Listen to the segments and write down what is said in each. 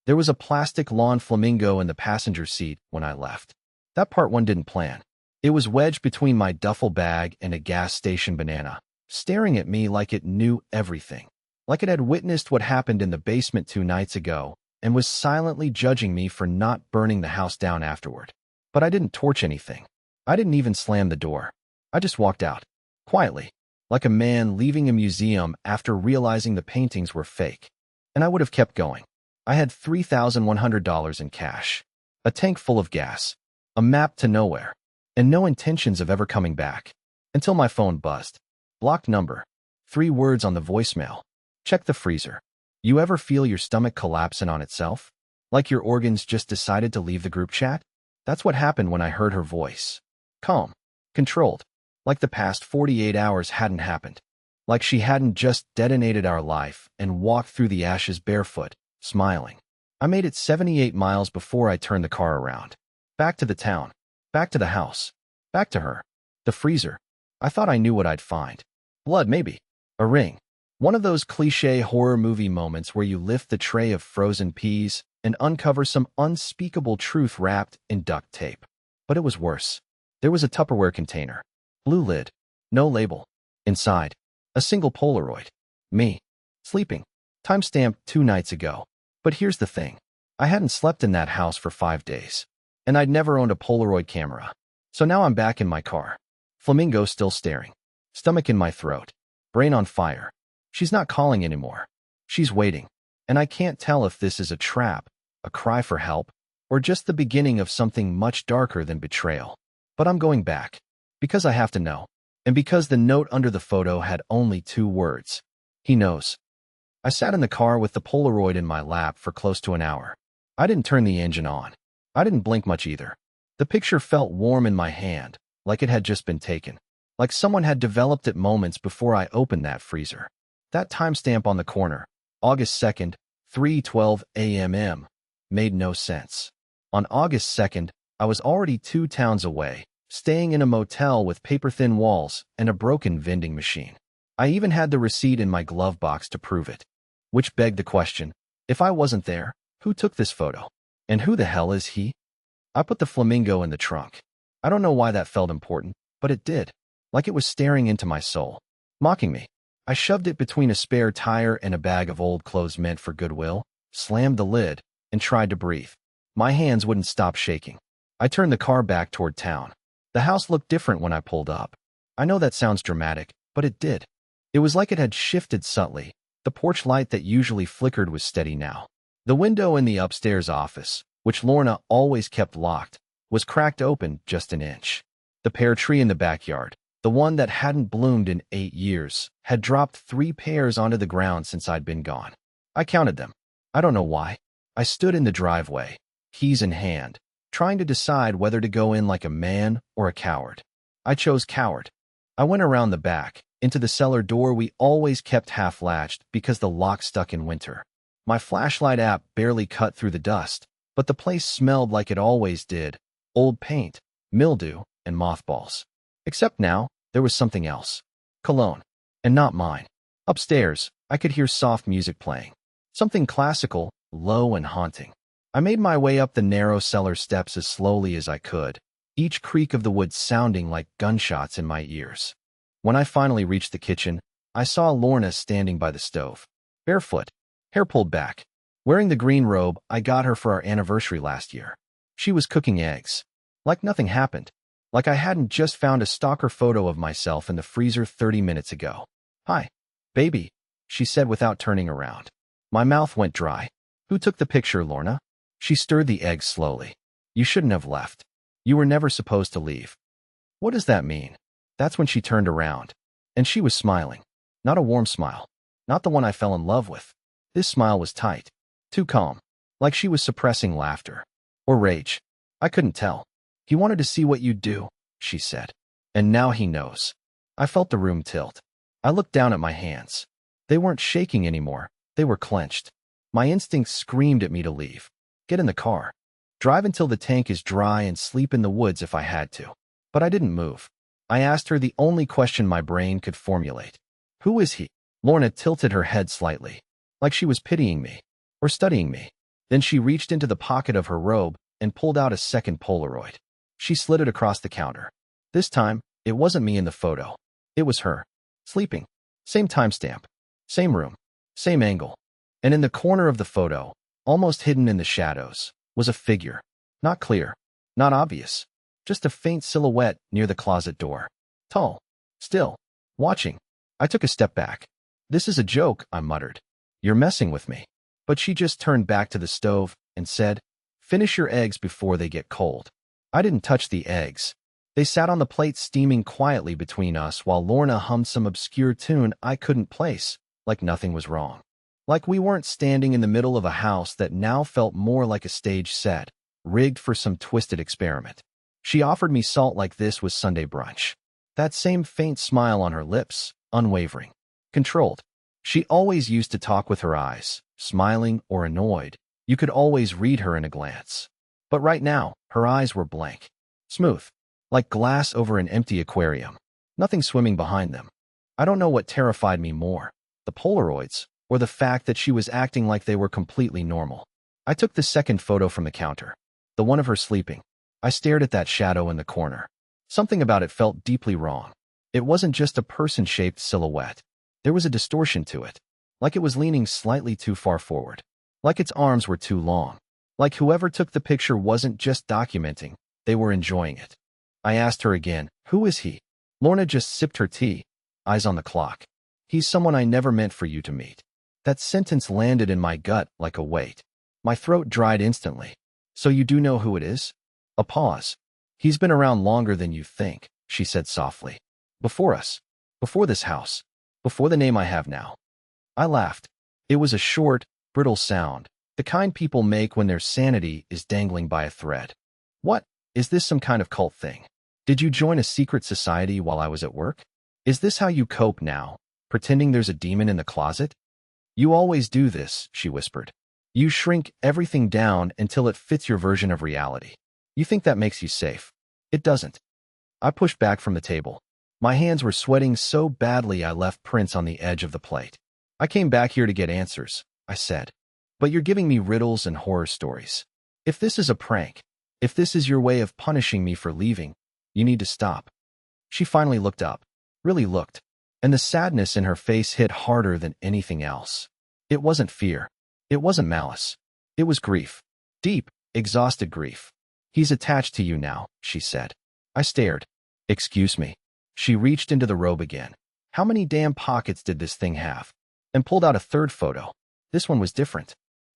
There was a plastic lawn flamingo in the passenger seat when I left. That part one didn't plan. It was wedged between my duffel bag and a gas station banana, staring at me like it knew everything. Like it had witnessed what happened in the basement 2 nights ago and was silently judging me for not burning the house down afterward. But I didn't torch anything. I didn't even slam the door. I just walked out, quietly, like a man leaving a museum after realizing the paintings were fake. And I would have kept going. I had $3,100 in cash, a tank full of gas, a map to nowhere, and no intentions of ever coming back. Until my phone buzzed. Blocked number. 3 words on the voicemail. Check the freezer. You ever feel your stomach collapsing on itself? Like your organs just decided to leave the group chat? That's what happened when I heard her voice. Calm. Controlled. Like the past 48 hours hadn't happened. Like she hadn't just detonated our life and walked through the ashes barefoot, smiling. I made it 78 miles before I turned the car around. Back to the town. Back to the house. Back to her. The freezer. I thought I knew what I'd find. Blood, maybe. A ring. One of those cliché horror movie moments where you lift the tray of frozen peas and uncover some unspeakable truth wrapped in duct tape. But it was worse. There was a Tupperware container. Blue lid. No label. Inside, a single Polaroid. Me. Sleeping. Timestamped 2 nights ago. But here's the thing. I hadn't slept in that house for 5 days. And I'd never owned a Polaroid camera. So now I'm back in my car. Flamingo still staring. Stomach in my throat. Brain on fire. She's not calling anymore. She's waiting. And I can't tell if this is a trap, a cry for help, or just the beginning of something much darker than betrayal. But I'm going back. Because I have to know. And because the note under the photo had only 2 words. He knows. I sat in the car with the Polaroid in my lap for close to an hour. I didn't turn the engine on. I didn't blink much either. The picture felt warm in my hand, like it had just been taken. Like someone had developed it moments before I opened that freezer. That timestamp on the corner, August 2nd, 3:12 a.m., made no sense. On August 2nd, I was already 2 towns away, staying in a motel with paper-thin walls and a broken vending machine. I even had the receipt in my glove box to prove it. Which begged the question, if I wasn't there, who took this photo? And who the hell is he? I put the flamingo in the trunk. I don't know why that felt important, but it did. Like it was staring into my soul, mocking me. I shoved it between a spare tire and a bag of old clothes meant for Goodwill, slammed the lid, and tried to breathe. My hands wouldn't stop shaking. I turned the car back toward town. The house looked different when I pulled up. I know that sounds dramatic, but it did. It was like it had shifted subtly. The porch light that usually flickered was steady now. The window in the upstairs office, which Lorna always kept locked, was cracked open just an inch. The pear tree in the backyard, the one that hadn't bloomed in 8 years, had dropped 3 pears onto the ground since I'd been gone. I counted them. I don't know why. I stood in the driveway, keys in hand, trying to decide whether to go in like a man or a coward. I chose coward. I went around the back, into the cellar door we always kept half-latched because the lock stuck in winter. My flashlight app barely cut through the dust, but the place smelled like it always did. Old paint, mildew, and mothballs. Except now, there was something else. Cologne. And not mine. Upstairs, I could hear soft music playing. Something classical, low and haunting. I made my way up the narrow cellar steps as slowly as I could, each creak of the wood sounding like gunshots in my ears. When I finally reached the kitchen, I saw Lorna standing by the stove. Barefoot, hair pulled back. Wearing the green robe I got her for our anniversary last year. She was cooking eggs. Like nothing happened. Like I hadn't just found a stalker photo of myself in the freezer 30 minutes ago. Hi, baby, she said without turning around. My mouth went dry. Who took the picture, Lorna? She stirred the eggs slowly. You shouldn't have left. You were never supposed to leave. What does that mean? That's when she turned around. And she was smiling. Not a warm smile. Not the one I fell in love with. This smile was tight. Too calm. Like she was suppressing laughter. Or rage. I couldn't tell. He wanted to see what you'd do, she said. And now he knows. I felt the room tilt. I looked down at my hands. They weren't shaking anymore. They were clenched. My instincts screamed at me to leave. Get in the car. Drive until the tank is dry and sleep in the woods if I had to. But I didn't move. I asked her the only question my brain could formulate. Who is he? Lorna tilted her head slightly, like she was pitying me, or studying me. Then she reached into the pocket of her robe and pulled out a second Polaroid. She slid it across the counter. This time, it wasn't me in the photo. It was her. Sleeping. Same timestamp. Same room. Same angle. And in the corner of the photo, almost hidden in the shadows, was a figure. Not clear. Not obvious. Just a faint silhouette near the closet door. Tall. Still. Watching. I took a step back. "This is a joke," I muttered. "You're messing with me." But she just turned back to the stove and said, "Finish your eggs before they get cold." I didn't touch the eggs. They sat on the plate steaming quietly between us while Lorna hummed some obscure tune I couldn't place, like nothing was wrong. Like we weren't standing in the middle of a house that now felt more like a stage set, rigged for some twisted experiment. She offered me salt like this was Sunday brunch. That same faint smile on her lips, unwavering. Controlled. She always used to talk with her eyes, smiling or annoyed. You could always read her in a glance. But right now, her eyes were blank. Smooth. Like glass over an empty aquarium. Nothing swimming behind them. I don't know what terrified me more, the Polaroids, or the fact that she was acting like they were completely normal. I took the second photo from the counter. The one of her sleeping. I stared at that shadow in the corner. Something about it felt deeply wrong. It wasn't just a person-shaped silhouette. There was a distortion to it. Like it was leaning slightly too far forward. Like its arms were too long. Like whoever took the picture wasn't just documenting, they were enjoying it. I asked her again, "Who is he?" Lorna just sipped her tea, eyes on the clock. "He's someone I never meant for you to meet." That sentence landed in my gut like a weight. My throat dried instantly. "So you do know who it is?" A pause. "He's been around longer than you think," she said softly. "Before us. Before this house. Before the name I have now." I laughed. It was a short, brittle sound, the kind people make when their sanity is dangling by a thread. "What? Is this some kind of cult thing? Did you join a secret society while I was at work? Is this how you cope now, pretending there's a demon in the closet?" "You always do this," she whispered. "You shrink everything down until it fits your version of reality. You think that makes you safe. It doesn't." I pushed back from the table. My hands were sweating so badly I left prints on the edge of the plate. "I came back here to get answers," I said. "But you're giving me riddles and horror stories. If this is a prank, if this is your way of punishing me for leaving, you need to stop." She finally looked up, really looked, and the sadness in her face hit harder than anything else. It wasn't fear. It wasn't malice. It was grief. Deep, exhausted grief. "He's attached to you now," she said. I stared. "Excuse me." She reached into the robe again. How many damn pockets did this thing have? And pulled out a third photo. This one was different.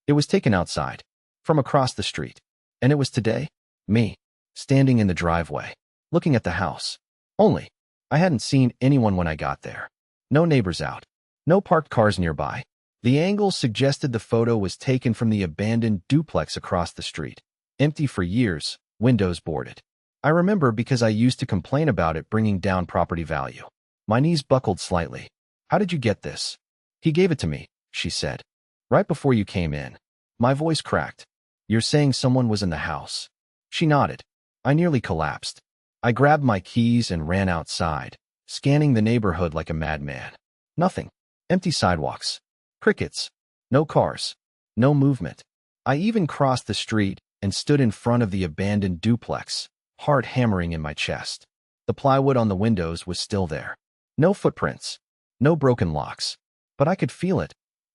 It was taken outside, from across the street. And it was today. Me, standing in the driveway, looking at the house. Only, I hadn't seen anyone when I got there. No neighbors out. No parked cars nearby. The angle suggested the photo was taken from the abandoned duplex across the street. Empty for years, windows boarded. I remember because I used to complain about it bringing down property value. My knees buckled slightly. "How did you get this?" "He gave it to me," she said. "Right before you came in." My voice cracked. "You're saying someone was in the house?" She nodded. I nearly collapsed. I grabbed my keys and ran outside, scanning the neighborhood like a madman. Nothing. Empty sidewalks. Crickets. No cars. No movement. I even crossed the street and stood in front of the abandoned duplex, heart hammering in my chest. The plywood on the windows was still there. No footprints. No broken locks. But I could feel it.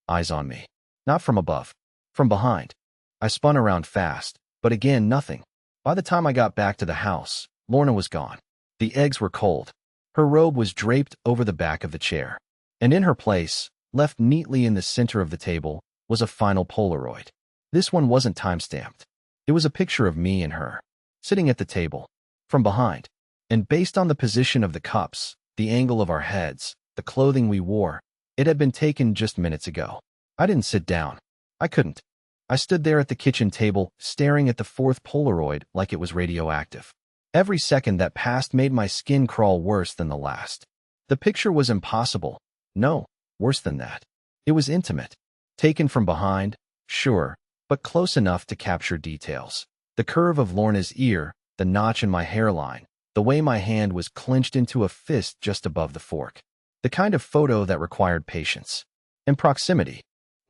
Eyes on me. Not from above. From behind. I spun around fast, but again nothing. By the time I got back to the house, Lorna was gone. The eggs were cold. Her robe was draped over the back of the chair. And in her place, left neatly in the center of the table, was a final Polaroid. This one wasn't time-stamped. It was a picture of me and her, sitting at the table, from behind. And based on the position of the cups, the angle of our heads, the clothing we wore, it had been taken just minutes ago. I didn't sit down. I couldn't. I stood there at the kitchen table, staring at the fourth Polaroid like it was radioactive. Every second that passed made my skin crawl worse than the last. The picture was impossible. No, worse than that. It was intimate. Taken from behind, sure, but close enough to capture details. The curve of Lorna's ear, the notch in my hairline, the way my hand was clenched into a fist just above the fork. The kind of photo that required patience. And proximity.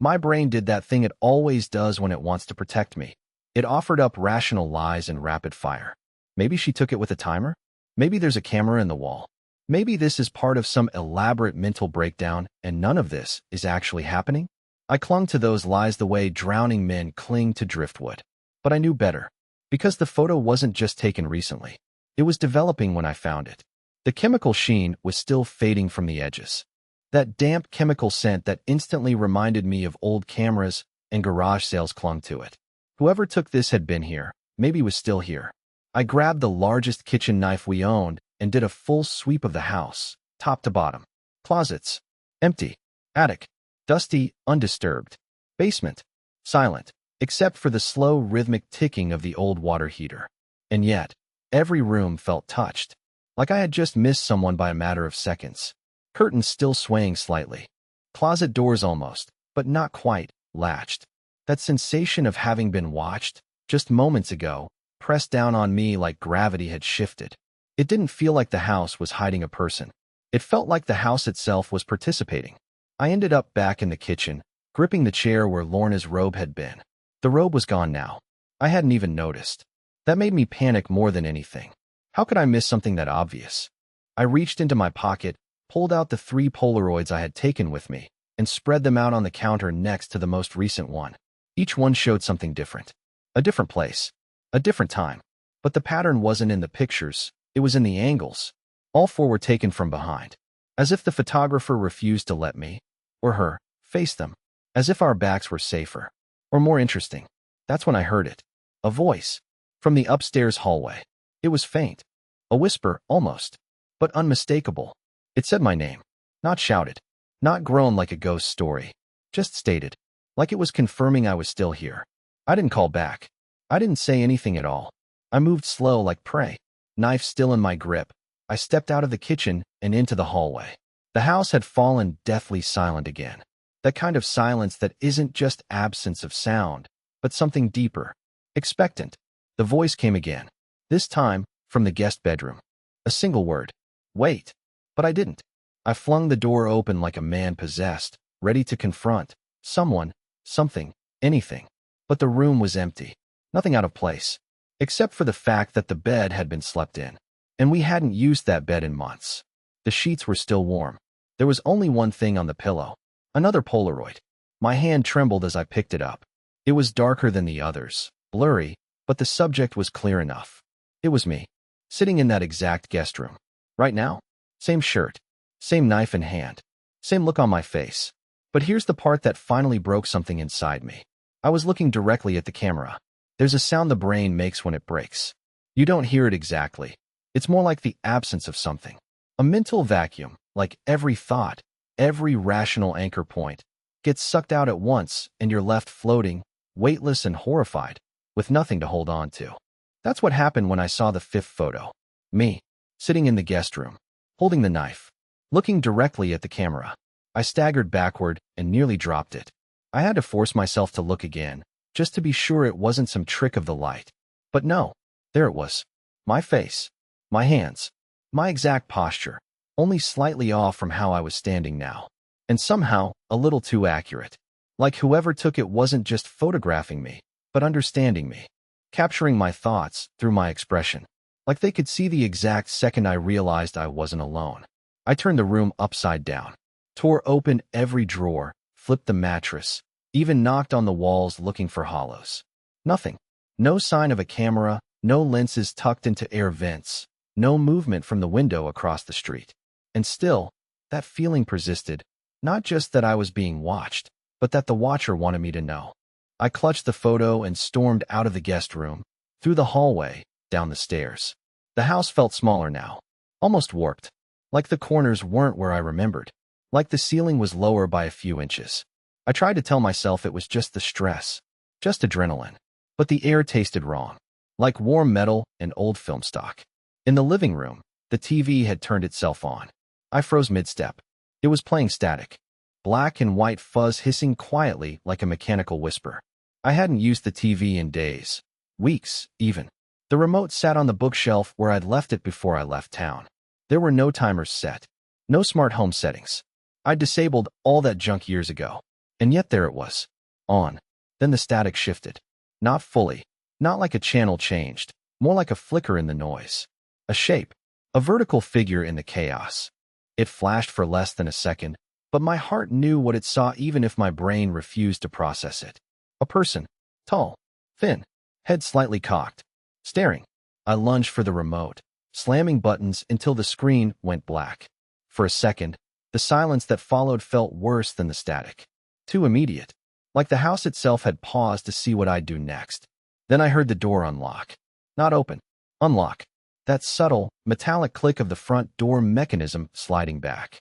My brain did that thing it always does when it wants to protect me. It offered up rational lies in rapid fire. Maybe she took it with a timer? Maybe there's a camera in the wall. Maybe this is part of some elaborate mental breakdown and none of this is actually happening? I clung to those lies the way drowning men cling to driftwood. But I knew better. Because the photo wasn't just taken recently. It was developing when I found it. The chemical sheen was still fading from the edges. That damp chemical scent that instantly reminded me of old cameras and garage sales clung to it. Whoever took this had been here, maybe was still here. I grabbed the largest kitchen knife we owned and did a full sweep of the house, top to bottom. Closets, empty. Attic, dusty, undisturbed. Basement, silent, except for the slow rhythmic ticking of the old water heater. And yet, every room felt touched, like I had just missed someone by a matter of seconds. Curtains still swaying slightly. Closet doors almost, but not quite, latched. That sensation of having been watched, just moments ago, pressed down on me like gravity had shifted. It didn't feel like the house was hiding a person. It felt like the house itself was participating. I ended up back in the kitchen, gripping the chair where Lorna's robe had been. The robe was gone now. I hadn't even noticed. That made me panic more than anything. How could I miss something that obvious? I reached into my pocket, pulled out the 3 Polaroids I had taken with me, and spread them out on the counter next to the most recent one. Each one showed something different. A different place. A different time. But the pattern wasn't in the pictures, it was in the angles. All 4 were taken from behind. As if the photographer refused to let me, or her, face them. As if our backs were safer. Or more interesting. That's when I heard it. A voice. From the upstairs hallway. It was faint. A whisper, almost. But unmistakable. It said my name. Not shouted. Not groaned like a ghost story. Just stated. Like it was confirming I was still here. I didn't call back. I didn't say anything at all. I moved slow like prey. Knife still in my grip. I stepped out of the kitchen and into the hallway. The house had fallen deathly silent again. That kind of silence that isn't just absence of sound, but something deeper. Expectant. The voice came again. This time, from the guest bedroom. A single word. Wait. But I didn't. I flung the door open like a man possessed, ready to confront someone, something, anything. But the room was empty. Nothing out of place. Except for the fact that the bed had been slept in. And we hadn't used that bed in months. The sheets were still warm. There was only one thing on the pillow. Another Polaroid. My hand trembled as I picked it up. It was darker than the others, blurry, but the subject was clear enough. It was me, sitting in that exact guest room. Right now? Same shirt, same knife in hand, same look on my face. But here's the part that finally broke something inside me. I was looking directly at the camera. There's a sound the brain makes when it breaks. You don't hear it exactly. It's more like the absence of something. A mental vacuum, like every thought, every rational anchor point, gets sucked out at once and you're left floating, weightless and horrified, with nothing to hold on to. That's what happened when I saw the 5th photo. Me, sitting in the guest room, holding the knife, looking directly at the camera. I staggered backward and nearly dropped it. I had to force myself to look again, just to be sure it wasn't some trick of the light. But no, there it was. My face, my hands, my exact posture, only slightly off from how I was standing now. And somehow, a little too accurate. Like whoever took it wasn't just photographing me, but understanding me, capturing my thoughts through my expression. Like they could see the exact second I realized I wasn't alone. I turned the room upside down, tore open every drawer, flipped the mattress, even knocked on the walls looking for hollows. Nothing. No sign of a camera, no lenses tucked into air vents, no movement from the window across the street. And still, that feeling persisted, not just that I was being watched, but that the watcher wanted me to know. I clutched the photo and stormed out of the guest room, through the hallway, down the stairs. The house felt smaller now, almost warped, like the corners weren't where I remembered, like the ceiling was lower by a few inches. I tried to tell myself it was just the stress, just adrenaline, but the air tasted wrong, like warm metal and old film stock. In the living room, the TV had turned itself on. I froze mid-step. It was playing static, black and white fuzz hissing quietly like a mechanical whisper. I hadn't used the TV in days, weeks, even. The remote sat on the bookshelf where I'd left it before I left town. There were no timers set, no smart home settings. I'd disabled all that junk years ago. And yet there it was. On. Then the static shifted. Not fully. Not like a channel changed. More like a flicker in the noise. A shape. A vertical figure in the chaos. It flashed for less than a second, but my heart knew what it saw even if my brain refused to process it. A person. Tall. Thin. Head slightly cocked. Staring. I lunged for the remote, slamming buttons until the screen went black. For a second, the silence that followed felt worse than the static. Too immediate. Like the house itself had paused to see what I'd do next. Then I heard the door unlock. Not open. Unlock. That subtle, metallic click of the front door mechanism sliding back.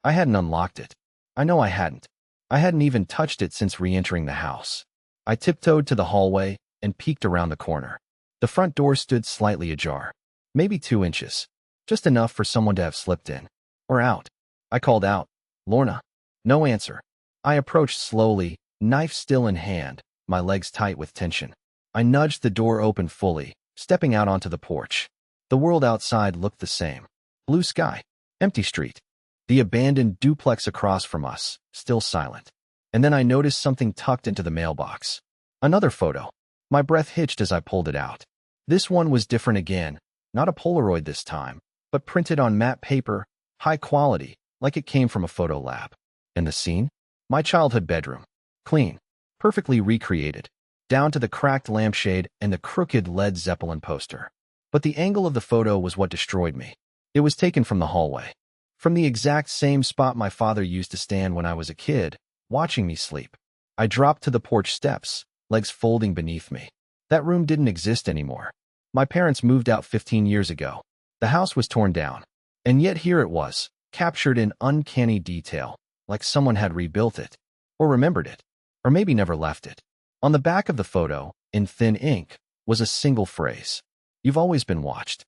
I hadn't unlocked it. I know I hadn't. I hadn't even touched it since re-entering the house. I tiptoed to the hallway and peeked around the corner. The front door stood slightly ajar. Maybe 2 inches. Just enough for someone to have slipped in. Or out. I called out, "Lorna." No answer. I approached slowly, knife still in hand, my legs tight with tension. I nudged the door open fully, stepping out onto the porch. The world outside looked the same. Blue sky. Empty street. The abandoned duplex across from us, still silent. And then I noticed something tucked into the mailbox. Another photo. My breath hitched as I pulled it out. This one was different again. Not a Polaroid this time, but printed on matte paper, high quality, like it came from a photo lab. And the scene? My childhood bedroom. Clean. Perfectly recreated. Down to the cracked lampshade and the crooked Led Zeppelin poster. But the angle of the photo was what destroyed me. It was taken from the hallway. From the exact same spot my father used to stand when I was a kid, watching me sleep. I dropped to the porch steps, legs folding beneath me. That room didn't exist anymore. My parents moved out 15 years ago. The house was torn down. And yet here it was, captured in uncanny detail, like someone had rebuilt it, or remembered it, or maybe never left it. On the back of the photo, in thin ink, was a single phrase. "You've always been watched."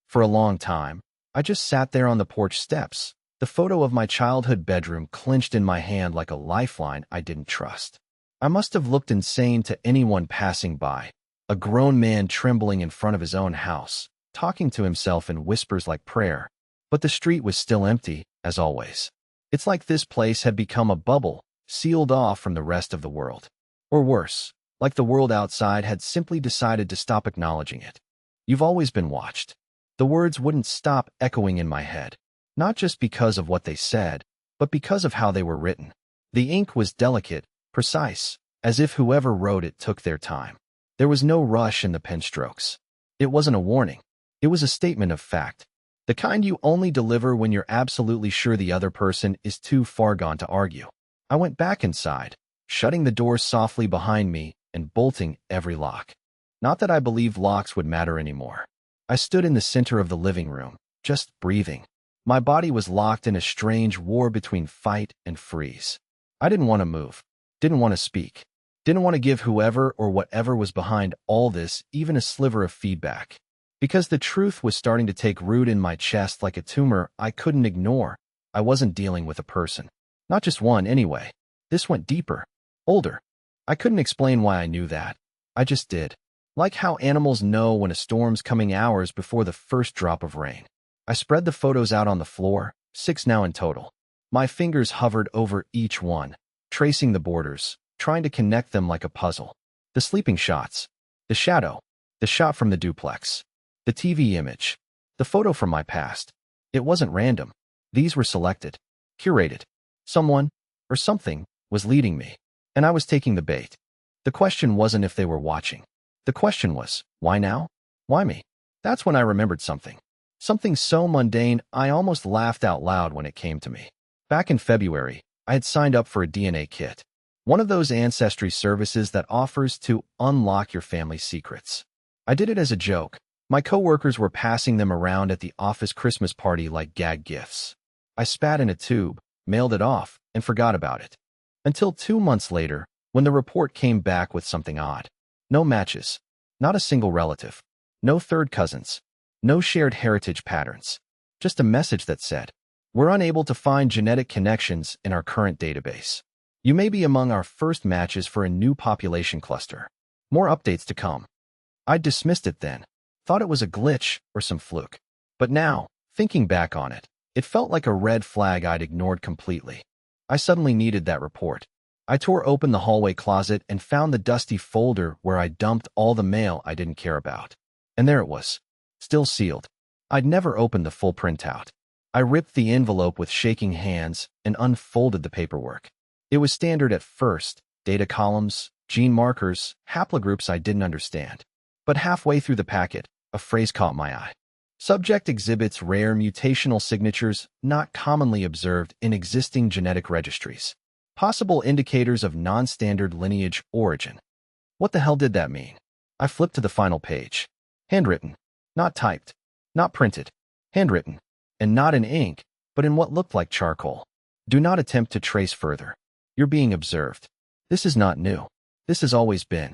For a long time, I just sat there on the porch steps, the photo of my childhood bedroom clenched in my hand like a lifeline I didn't trust. I must have looked insane to anyone passing by, a grown man trembling in front of his own house, talking to himself in whispers like prayer. But the street was still empty, as always. It's like this place had become a bubble, sealed off from the rest of the world. Or worse, like the world outside had simply decided to stop acknowledging it. "You've always been watched." The words wouldn't stop echoing in my head, not just because of what they said, but because of how they were written. The ink was delicate, precise, as if whoever wrote it took their time. There was no rush in the pen strokes. It wasn't a warning. It was a statement of fact. The kind you only deliver when you're absolutely sure the other person is too far gone to argue. I went back inside, shutting the door softly behind me and bolting every lock. Not that I believed locks would matter anymore. I stood in the center of the living room, just breathing. My body was locked in a strange war between fight and freeze. I didn't want to move, didn't want to speak, didn't want to give whoever or whatever was behind all this even a sliver of feedback. Because the truth was starting to take root in my chest like a tumor I couldn't ignore. I wasn't dealing with a person. Not just one, anyway. This went deeper, older. I couldn't explain why I knew that. I just did. Like how animals know when a storm's coming hours before the first drop of rain. I spread the photos out on the floor, 6 now in total. My fingers hovered over each one, tracing the borders, trying to connect them like a puzzle. The sleeping shots, the shadow, the shot from the duplex, the TV image, the photo from my past. It wasn't random. These were selected, curated. Someone, or something, was leading me, and I was taking the bait. The question wasn't if they were watching. The question was, why now? Why me? That's when I remembered something. Something so mundane, I almost laughed out loud when it came to me. Back in February, I had signed up for a DNA kit. One of those ancestry services that offers to unlock your family's secrets. I did it as a joke. My coworkers were passing them around at the office Christmas party like gag gifts. I spat in a tube, mailed it off, and forgot about it. Until 2 months later, when the report came back with something odd. No matches. Not a single relative. No third cousins. No shared heritage patterns. Just a message that said, "We're unable to find genetic connections in our current database. You may be among our first matches for a new population cluster. More updates to come." I dismissed it then. Thought it was a glitch or some fluke. But now, thinking back on it, it felt like a red flag I'd ignored completely. I suddenly needed that report. I tore open the hallway closet and found the dusty folder where I dumped all the mail I didn't care about. And there it was, still sealed. I'd never opened the full printout. I ripped the envelope with shaking hands and unfolded the paperwork. It was standard at first, data columns, gene markers, haplogroups I didn't understand. But halfway through the packet, a phrase caught my eye. Subject exhibits rare mutational signatures not commonly observed in existing genetic registries. Possible indicators of non-standard lineage origin. What the hell did that mean? I flipped to the final page. Handwritten. Not typed. Not printed. Handwritten. And not in ink, but in what looked like charcoal. Do not attempt to trace further. You're being observed. This is not new. This has always been.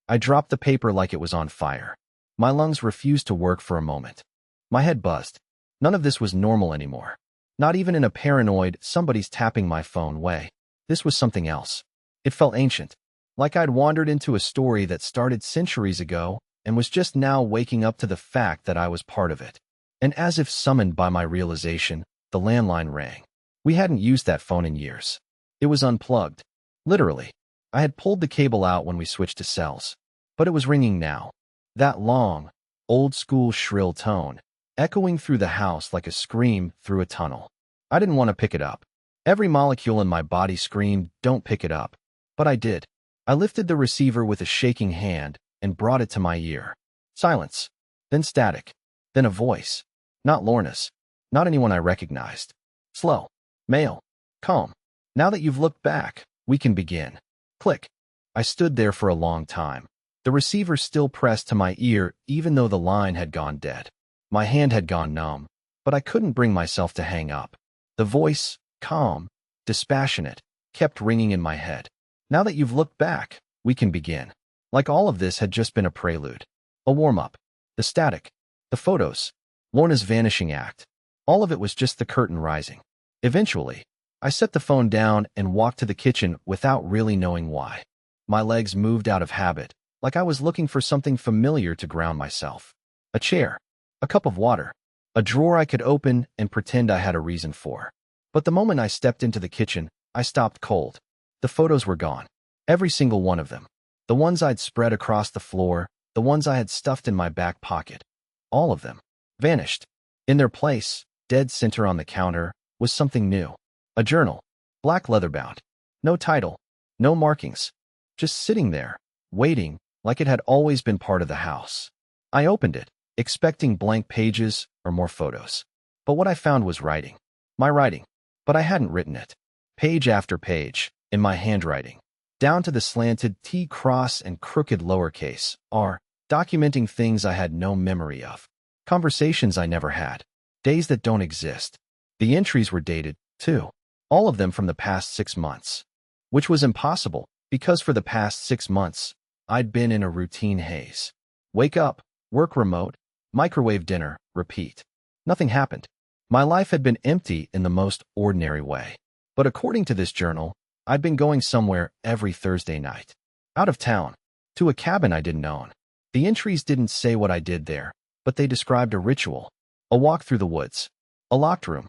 I dropped the paper like it was on fire. My lungs refused to work for a moment. My head buzzed. None of this was normal anymore. Not even in a paranoid, somebody's tapping my phone way. This was something else. It felt ancient, like I'd wandered into a story that started centuries ago and was just now waking up to the fact that I was part of it. And as if summoned by my realization, the landline rang. We hadn't used that phone in years. It was unplugged. Literally. I had pulled the cable out when we switched to cells. But it was ringing now. That long, old-school shrill tone, echoing through the house like a scream through a tunnel. I didn't want to pick it up. Every molecule in my body screamed, "Don't pick it up." But I did. I lifted the receiver with a shaking hand and brought it to my ear. Silence. Then static. Then a voice. Not Lorna's. Not anyone I recognized. Slow. Male. Calm. Now that you've looked back, we can begin. Click. I stood there for a long time. The receiver still pressed to my ear even though the line had gone dead. My hand had gone numb, but I couldn't bring myself to hang up. The voice, calm, dispassionate, kept ringing in my head. Now that you've looked back, we can begin. Like all of this had just been a prelude. A warm-up. The static. The photos. Lorna's vanishing act. All of it was just the curtain rising. Eventually, I set the phone down and walked to the kitchen without really knowing why. My legs moved out of habit, like I was looking for something familiar to ground myself. A chair. A cup of water. A drawer I could open and pretend I had a reason for. But the moment I stepped into the kitchen, I stopped cold. The photos were gone. Every single one of them. The ones I'd spread across the floor, the ones I had stuffed in my back pocket. All of them. Vanished. In their place, dead center on the counter, was something new. A journal. Black leather-bound. No title. No markings. Just sitting there, waiting, like it had always been part of the house. I opened it, expecting blank pages or more photos. But what I found was writing. My writing. But I hadn't written it. Page after page, in my handwriting. Down to the slanted T cross and crooked lowercase r, documenting things I had no memory of. Conversations I never had. Days that don't exist. The entries were dated, too. All of them from the past 6 months. Which was impossible, because for the past 6 months, I'd been in a routine haze. Wake up, work remote, microwave dinner, repeat. Nothing happened. My life had been empty in the most ordinary way. But according to this journal, I'd been going somewhere every Thursday night. Out of town. To a cabin I didn't own. The entries didn't say what I did there, but they described a ritual. A walk through the woods. A locked room.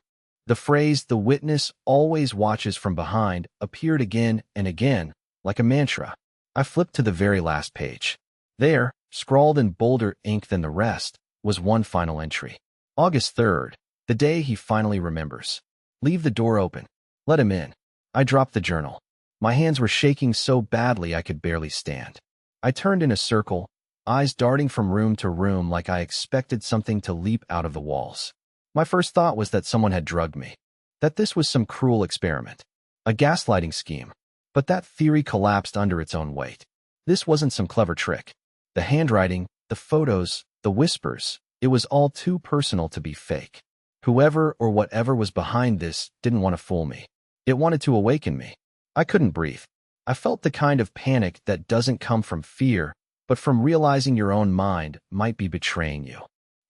The phrase, "the witness always watches from behind," appeared again and again, like a mantra. I flipped to the very last page. There, scrawled in bolder ink than the rest, was one final entry. August 3rd, the day he finally remembers. Leave the door open. Let him in. I dropped the journal. My hands were shaking so badly I could barely stand. I turned in a circle, eyes darting from room to room like I expected something to leap out of the walls. My first thought was that someone had drugged me. That this was some cruel experiment. A gaslighting scheme. But that theory collapsed under its own weight. This wasn't some clever trick. The handwriting, the photos, the whispers, it was all too personal to be fake. Whoever or whatever was behind this didn't want to fool me. It wanted to awaken me. I couldn't breathe. I felt the kind of panic that doesn't come from fear, but from realizing your own mind might be betraying you.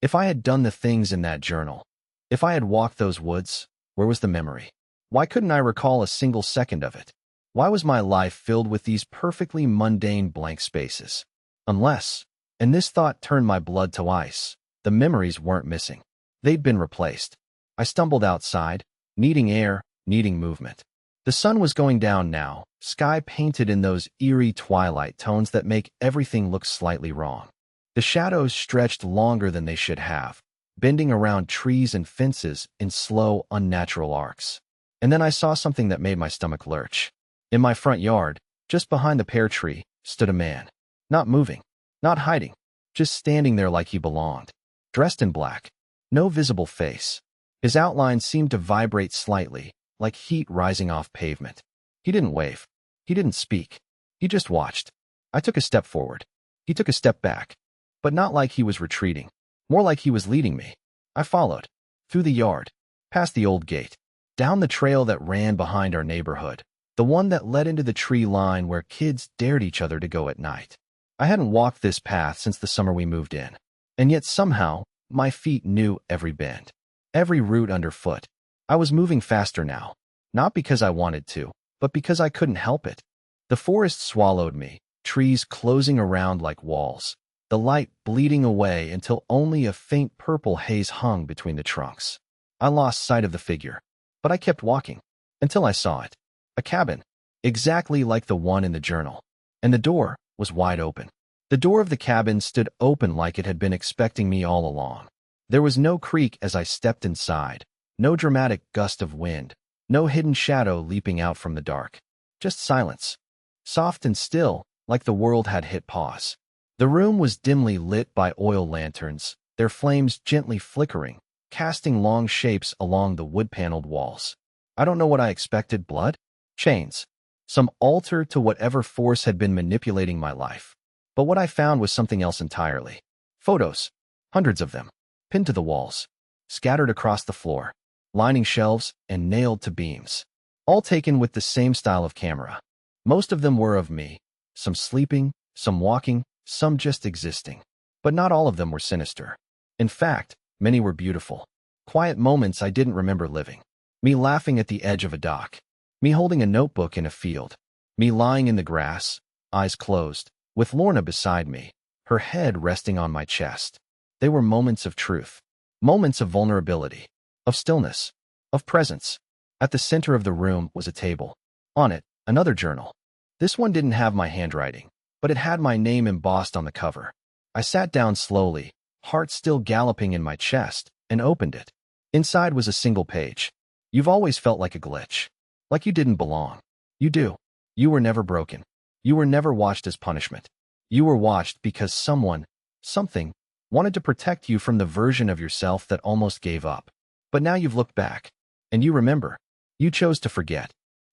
If I had done the things in that journal, if I had walked those woods, where was the memory? Why couldn't I recall a single second of it? Why was my life filled with these perfectly mundane blank spaces? Unless, and this thought turned my blood to ice, the memories weren't missing. They'd been replaced. I stumbled outside, needing air, needing movement. The sun was going down now, sky painted in those eerie twilight tones that make everything look slightly wrong. The shadows stretched longer than they should have, bending around trees and fences in slow, unnatural arcs. And then I saw something that made my stomach lurch. In my front yard, just behind the pear tree, stood a man. Not moving, not hiding, just standing there like he belonged. Dressed in black, no visible face. His outline seemed to vibrate slightly, like heat rising off pavement. He didn't wave. He didn't speak. He just watched. I took a step forward. He took a step back. But not like he was retreating. More like he was leading me. I followed. Through the yard. Past the old gate. Down the trail that ran behind our neighborhood. The one that led into the tree line where kids dared each other to go at night. I hadn't walked this path since the summer we moved in. And yet somehow, my feet knew every bend. Every root underfoot. I was moving faster now. Not because I wanted to, but because I couldn't help it. The forest swallowed me, trees closing around like walls, the light bleeding away until only a faint purple haze hung between the trunks. I lost sight of the figure, but I kept walking, until I saw it. A cabin, exactly like the one in the journal, and the door was wide open. The door of the cabin stood open like it had been expecting me all along. There was no creak as I stepped inside, no dramatic gust of wind, no hidden shadow leaping out from the dark. Just silence. Soft and still, like the world had hit pause. The room was dimly lit by oil lanterns, their flames gently flickering, casting long shapes along the wood-paneled walls. I don't know what I expected. Blood? Chains. Some altar to whatever force had been manipulating my life. But what I found was something else entirely. Photos. Hundreds of them. Pinned to the walls. Scattered across the floor. Lining shelves and nailed to beams. All taken with the same style of camera. Most of them were of me. Some sleeping, some walking, some just existing. But not all of them were sinister. In fact, many were beautiful. Quiet moments I didn't remember living. Me laughing at the edge of a dock. Me holding a notebook in a field. Me lying in the grass, eyes closed, with Lorna beside me, her head resting on my chest. They were moments of truth. Moments of vulnerability. Of stillness. Of presence. At the center of the room was a table. On it, another journal. This one didn't have my handwriting, but it had my name embossed on the cover. I sat down slowly, heart still galloping in my chest, and opened it. Inside was a single page. You've always felt like a glitch. Like you didn't belong. You do. You were never broken. You were never watched as punishment. You were watched because someone, something, wanted to protect you from the version of yourself that almost gave up. But now you've looked back, and you remember. You chose to forget.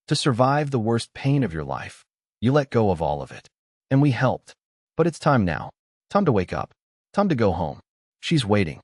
To survive the worst pain of your life. You let go of all of it. And we helped. But it's time now. Time to wake up. Time to go home. She's waiting.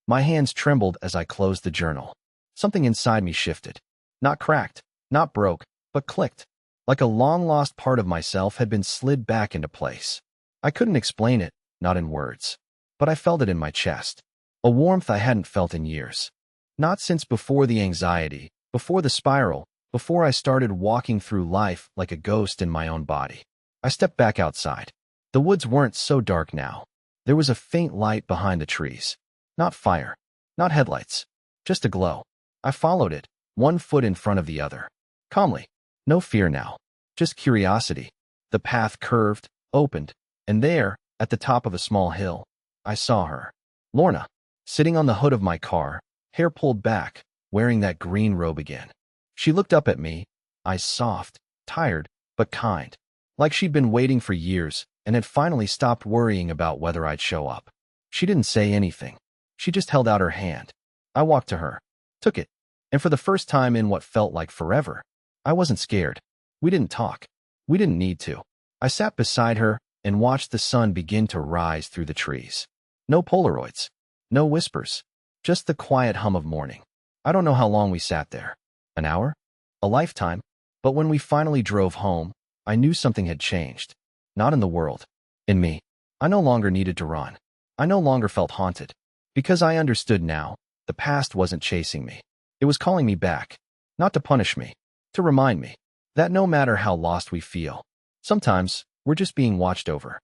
My hands trembled as I closed the journal. Something inside me shifted. Not cracked, not broke, but clicked. Like a long-lost part of myself had been slid back into place. I couldn't explain it, not in words. But I felt it in my chest. A warmth I hadn't felt in years. Not since before the anxiety, before the spiral, before I started walking through life like a ghost in my own body. I stepped back outside. The woods weren't so dark now. There was a faint light behind the trees. Not fire. Not headlights. Just a glow. I followed it, one foot in front of the other. Calmly. No fear now. Just curiosity. The path curved, opened, and there, at the top of a small hill, I saw her. Lorna. Sitting on the hood of my car, hair pulled back, wearing that green robe again. She looked up at me, eyes soft, tired, but kind. Like she'd been waiting for years and had finally stopped worrying about whether I'd show up. She didn't say anything. She just held out her hand. I walked to her, took it, and for the first time in what felt like forever, I wasn't scared. We didn't talk. We didn't need to. I sat beside her and watched the sun begin to rise through the trees. No Polaroids. No whispers. Just the quiet hum of morning. I don't know how long we sat there. An hour? A lifetime? But when we finally drove home, I knew something had changed. Not in the world. In me. I no longer needed to run. I no longer felt haunted. Because I understood now, the past wasn't chasing me. It was calling me back. Not to punish me. To remind me that no matter how lost we feel, sometimes we're just being watched over.